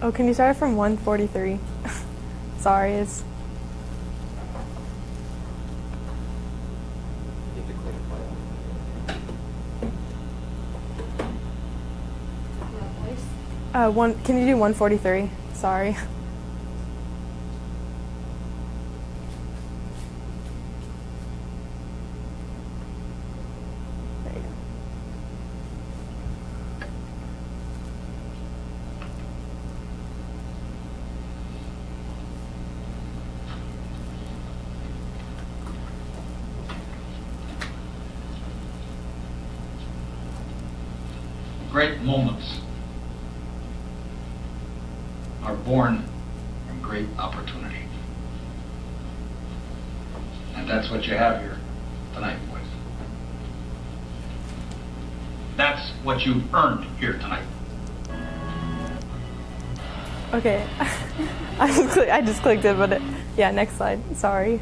Oh, can you start it from 143? Sorry, it's... Can you do 143? Sorry. There you go. Great moments are born from great opportunity. And that's what you have here tonight, boys. That's what you've earned here tonight. Okay. I just clicked it, but yeah, next slide. Sorry.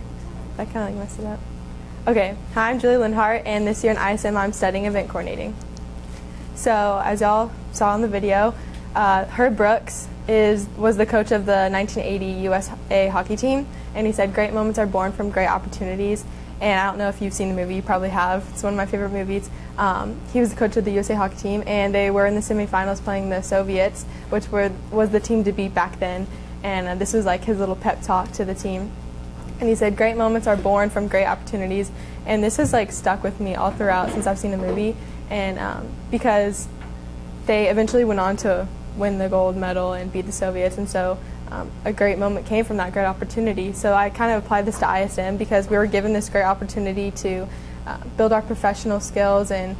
I kind of like messed it up. Okay. Hi, I'm Julie Lindhart, and this year in ISM I'm studying event coordinating. So as y'all saw in the video, Herb Brooks was the coach of the 1980 USA hockey team, and he said great moments are born from great opportunities. And I don't know if you've seen the movie, you probably have. It's one of my favorite movies. He was the coach of the USA hockey team, and they were in the semifinals playing the Soviets, which was the team to beat back then. And this was like his little pep talk to the team. And he said great moments are born from great opportunities. And this has like stuck with me all throughout since I've seen the movie. And because they eventually went on to win the gold medal and beat the Soviets, and so a great moment came from that great opportunity. So I kind of applied this to ISM because we were given this great opportunity to build our professional skills and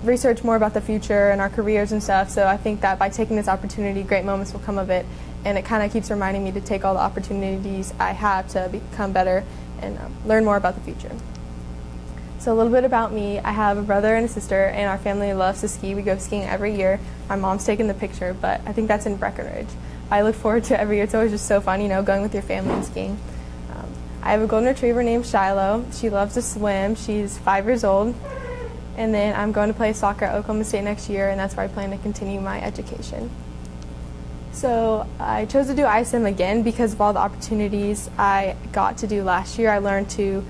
research more about the future and our careers and stuff. So I think that by taking this opportunity, great moments will come of it, and it kind of keeps reminding me to take all the opportunities I have to become better and learn more about the future. So a little bit about me. I have a brother and a sister, and our family loves to ski. We go skiing every year. My mom's taking the picture, but I think that's in Breckenridge. I look forward to it every year. It's always just so fun, you know, going with your family and skiing. I have a golden retriever named Shiloh. She loves to swim. She's 5 years old. And then I'm going to play soccer at Oklahoma State next year, and that's where I plan to continue my education. So I chose to do ISM again because of all the opportunities I got to do last year. I learned to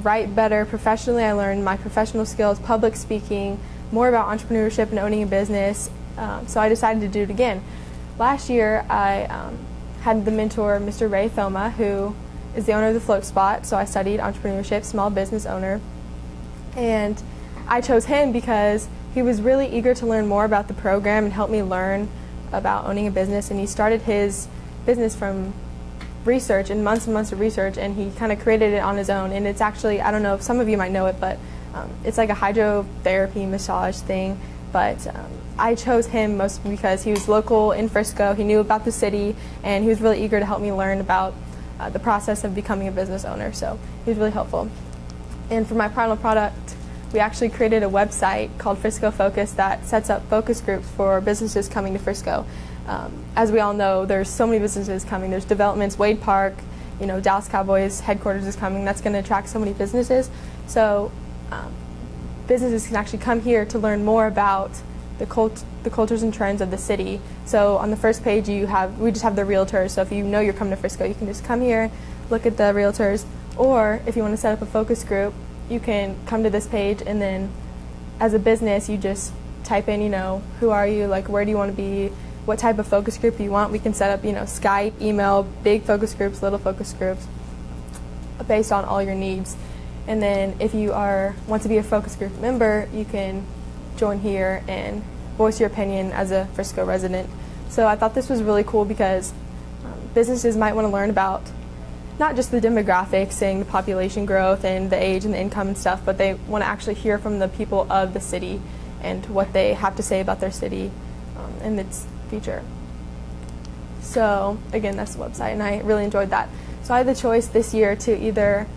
write better professionally. I learned my professional skills, public speaking, more about entrepreneurship and owning a business. So I decided to do it again. Last year, I had the mentor, Mr. Ray Thoma, who is the owner of the Float Spot. So I studied entrepreneurship, small business owner. And I chose him because he was really eager to learn more about the program and help me learn about owning a business. And he started his business from research and months of research, and he kind of created it on his own. And it's actually, I don't know if some of you might know it, but it's like a hydrotherapy massage thing. But I chose him mostly because he was local in Frisco, he knew about the city, and he was really eager to help me learn about the process of becoming a business owner. So he was really helpful. And for my final product, we actually created a website called Frisco Focus that sets up focus groups for businesses coming to Frisco. As we all know, there's so many businesses coming. There's developments, Wade Park, you know, Dallas Cowboys headquarters is coming. That's going to attract so many businesses. So businesses can actually come here to learn more about the cultures and trends of the city. So on the first page, we just have the realtors. So if you know you're coming to Frisco, you can just come here, look at the realtors. Or if you want to set up a focus group, you can come to this page, and then as a business, you just type in, you know, who are you, like where do you want to be, what type of focus group do you want. We can set up, you know, Skype, email, big focus groups, little focus groups, based on all your needs. And then if you want to be a focus group member, you can join here and voice your opinion as a Frisco resident. So I thought this was really cool because businesses might want to learn about not just the demographics and the population growth and the age and the income and stuff, but they want to actually hear from the people of the city and what they have to say about their city and its future. So again, that's the website, and I really enjoyed that. So I had the choice this year to either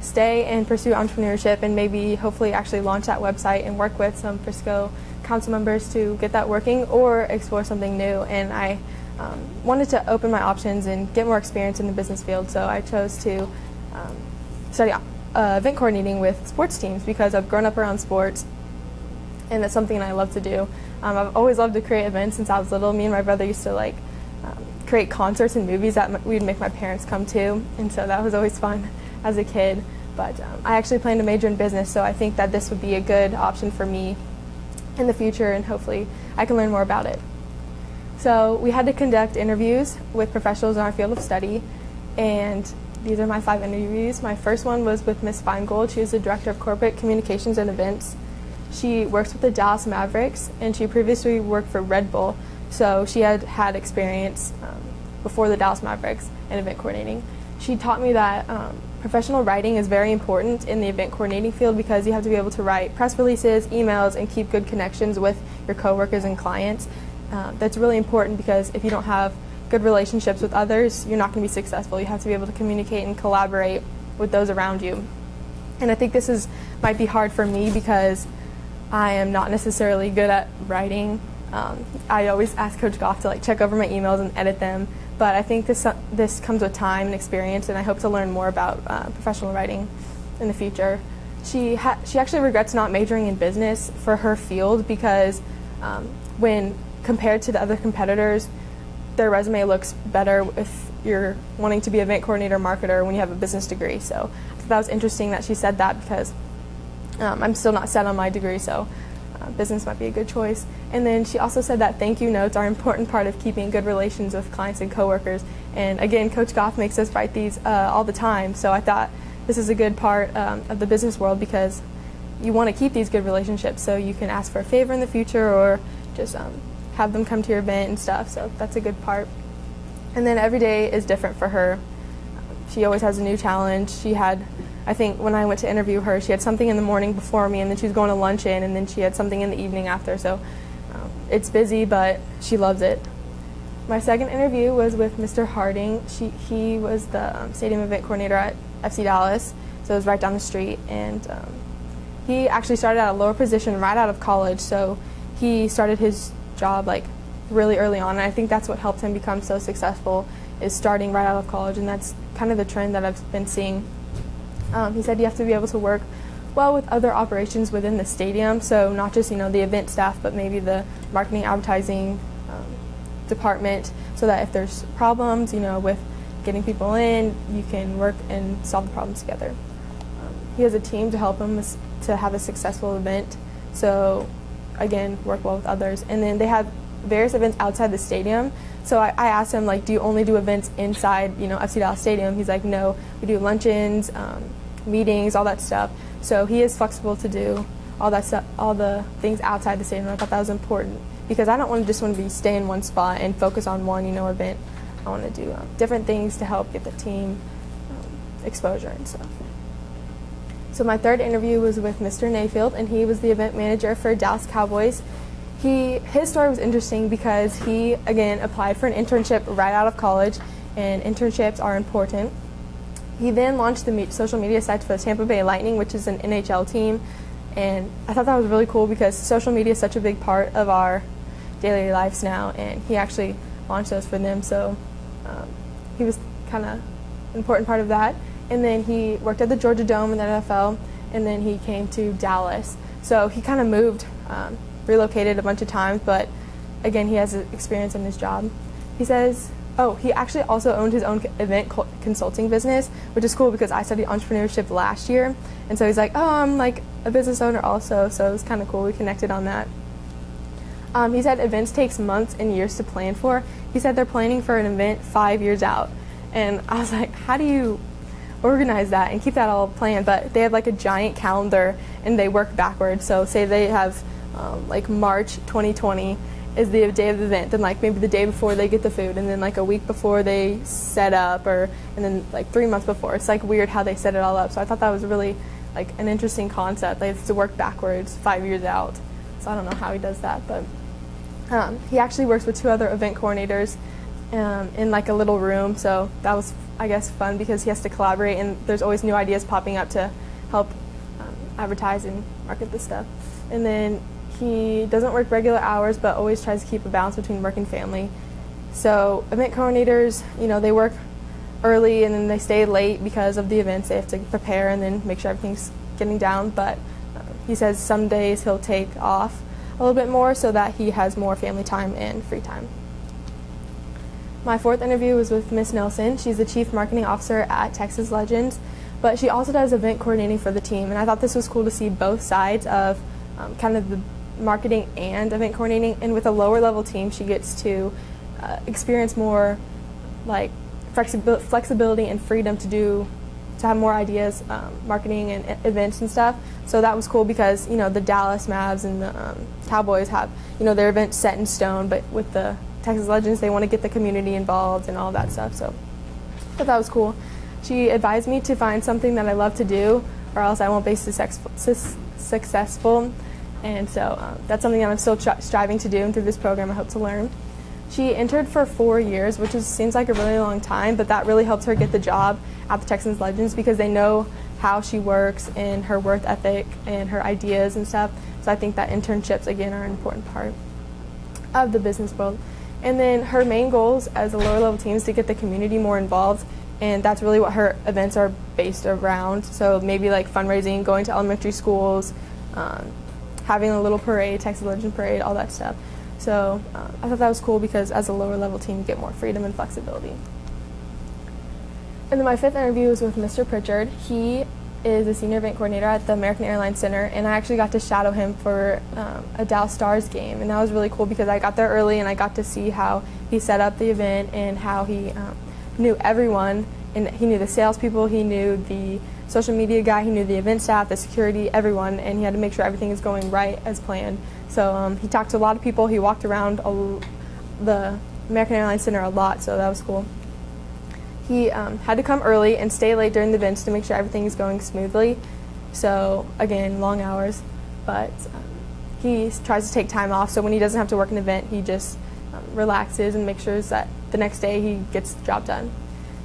stay and pursue entrepreneurship and maybe hopefully actually launch that website and work with some Frisco council members to get that working, or explore something new. And I wanted to open my options and get more experience in the business field, so I chose to study event coordinating with sports teams because I've grown up around sports, and that's something I love to do. I've always loved to create events since I was little. Me and my brother used to create concerts and movies that we'd make my parents come to, and so that was always fun as a kid. But I actually plan to major in business, so I think that this would be a good option for me in the future, and hopefully I can learn more about it. So we had to conduct interviews with professionals in our field of study, and these are my 5 interviews. My first one was with Ms. Feingold. She is the Director of Corporate Communications and Events. She works with the Dallas Mavericks, and she previously worked for Red Bull, so she had experience before the Dallas Mavericks in event coordinating. She taught me that professional writing is very important in the event coordinating field because you have to be able to write press releases, emails, and keep good connections with your coworkers and clients. That's really important because if you don't have good relationships with others, you're not going to be successful. You have to be able to communicate and collaborate with those around you. And I think this might be hard for me because I am not necessarily good at writing. I always ask Coach Goff to check over my emails and edit them, but I think this comes with time and experience, and I hope to learn more about professional writing in the future. She actually regrets not majoring in business for her field because when compared to the other competitors, their resume looks better if you're wanting to be an event coordinator, marketer when you have a business degree. So I thought that was interesting that she said that because I'm still not set on my degree, so business might be a good choice. And then she also said that thank you notes are an important part of keeping good relations with clients and coworkers. And again, Coach Goff makes us write these all the time, so I thought this is a good part of the business world because you want to keep these good relationships so you can ask for a favor in the future or just have them come to your event and stuff, so that's a good part. And then every day is different for her. She always has a new challenge. I think when I went to interview her, she had something in the morning before me, and then she was going to luncheon, and then she had something in the evening after, so it's busy, but she loves it. My second interview was with Mr. Harding. He was the stadium event coordinator at FC Dallas, so it was right down the street, and he actually started at a lower position right out of college, so he started his job really early on, and I think that's what helped him become so successful is starting right out of college, and that's kind of the trend that I've been seeing. He said you have to be able to work well with other operations within the stadium, so not just the event staff, but maybe the marketing, advertising department, so that if there's problems, with getting people in, you can work and solve the problems together. He has a team to help him to have a successful event, so again, work well with others. And then they have various events outside the stadium. So I asked him, do you only do events inside, FC Dallas Stadium? He's like, no, we do luncheons, meetings, all that stuff. So he is flexible to do all that stuff, all the things outside the stadium. I thought that was important because I don't want to be stay in one spot and focus on one, event. I want to do different things to help get the team exposure and stuff. So my third interview was with Mr. Nayfield, and he was the event manager for Dallas Cowboys. His story was interesting because he, again, applied for an internship right out of college, and internships are important. He then launched the social media site for the Tampa Bay Lightning, which is an NHL team, and I thought that was really cool because social media is such a big part of our daily lives now, and he actually launched those for them, so he was kind of an important part of that. And then he worked at the Georgia Dome in the NFL, and then he came to Dallas. So he kind of moved, relocated a bunch of times, but again, he has experience in his job. He says, he actually also owned his own event consulting business, which is cool because I studied entrepreneurship last year. And so he's like, I'm a business owner also, so it was kind of cool. We connected on that. He said events takes months and years to plan for. He said they're planning for an event 5 years out. And I was like, how do you organize that and keep that all planned? But they have a giant calendar and they work backwards. So say they have March 2020 is the day of the event, then maybe the day before they get the food, and then a week before they set up, and then 3 months before. It's weird how they set it all up. So I thought that was really an interesting concept. They have to work backwards 5 years out. So I don't know how he does that, but he actually works with 2 other event coordinators in a little room. So that was, I guess, fun because he has to collaborate, and there's always new ideas popping up to help advertise and market this stuff. And then he doesn't work regular hours, but always tries to keep a balance between work and family. So event coordinators, they work early and then they stay late because of the events. They have to prepare and then make sure everything's getting down. But he says some days he'll take off a little bit more so that he has more family time and free time. My fourth interview was with Miss Nelson. She's the Chief Marketing Officer at Texas Legends, but she also does event coordinating for the team. And I thought this was cool to see both sides of kind of the marketing and event coordinating. And with a lower level team, she gets to experience more like flexibility and freedom to have more ideas, marketing and events and stuff. So that was cool because, you know, the Dallas Mavs and the Cowboys have, you know, their events set in stone, but with the Texas Legends, they want to get the community involved and all that stuff. So I thought that was cool. She advised me to find something that I love to do, or else I won't be successful. And so that's something that I'm still striving to do, and through this program I hope to learn. She entered for 4 years, which seems like a really long time, but that really helped her get the job at the Texas Legends because they know how she works and her work ethic and her ideas and stuff. So I think that internships, again, are an important part of the business world. And then her main goals as a lower level team is to get the community more involved, and that's really what her events are based around. So maybe like fundraising, going to elementary schools, having a little parade, Texas Legend parade, all that stuff. So I thought that was cool because as a lower level team you get more freedom and flexibility. And then my fifth interview was with Mr. Pritchard. He is a senior event coordinator at the American Airlines Center, and I actually got to shadow him for a Dallas Stars game, and that was really cool because I got there early and I got to see how he set up the event and how he knew everyone, and he knew the salespeople, he knew the social media guy, he knew the event staff, the security, everyone, and he had to make sure everything is going right as planned. So he talked to a lot of people, he walked around the American Airlines Center a lot, so that was cool. He had to come early and stay late during the events to make sure everything is going smoothly. So again, long hours, but he tries to take time off. So when he doesn't have to work an event, he just relaxes and makes sure that the next day he gets the job done.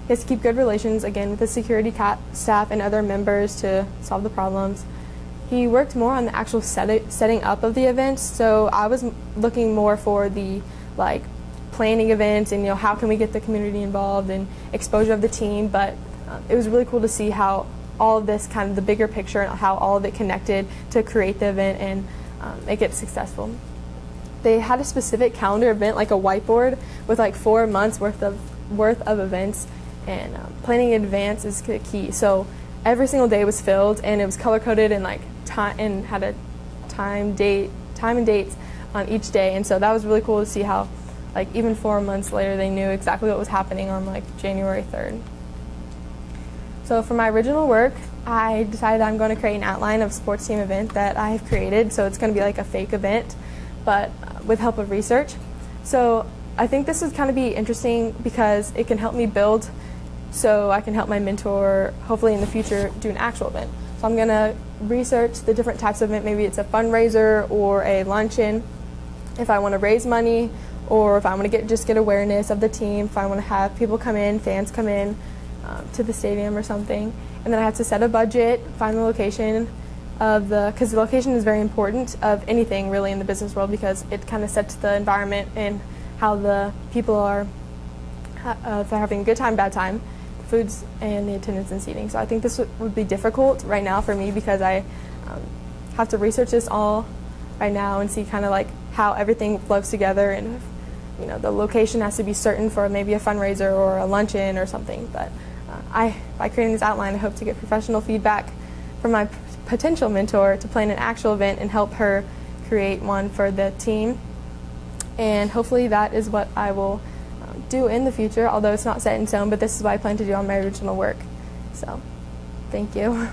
He has to keep good relations, again, with the security staff and other members to solve the problems. He worked more on the actual setting up of the events. So I was looking more for the planning events and, you know, how can we get the community involved and exposure of the team, but it was really cool to see how all of this, kind of the bigger picture, and how all of it connected to create the event and make it successful. They had a specific calendar event, like a whiteboard with like 4 months worth of events, and planning in advance is the key. So every single day was filled, and it was color coded and time, and had a time and dates on each day, and so that was really cool to see how even 4 months later, they knew exactly what was happening on January 3rd. So for my original work, I decided I'm going to create an outline of a sports team event that I have created. So it's going to be like a fake event, but with help of research. So I think this would kind of be interesting because it can help me build, so I can help my mentor, hopefully in the future, do an actual event. So I'm going to research the different types of event. Maybe it's a fundraiser or a luncheon, if I want to raise money, or if I want to just get awareness of the team, if I want to have people come in, fans come in to the stadium or something. And then I have to set a budget, find the location because the location is very important of anything really in the business world, because it kind of sets the environment and how the people are, if they're having a good time, bad time, foods, and the attendance and seating. So I think this would be difficult right now for me because I have to research this all right now and see kind of how everything flows together, and the location has to be certain for maybe a fundraiser or a luncheon or something. But by creating this outline, I hope to get professional feedback from my potential mentor to plan an actual event and help her create one for the team. And hopefully that is what I will do in the future, although it's not set in stone, but this is what I plan to do on my original work. So, thank you.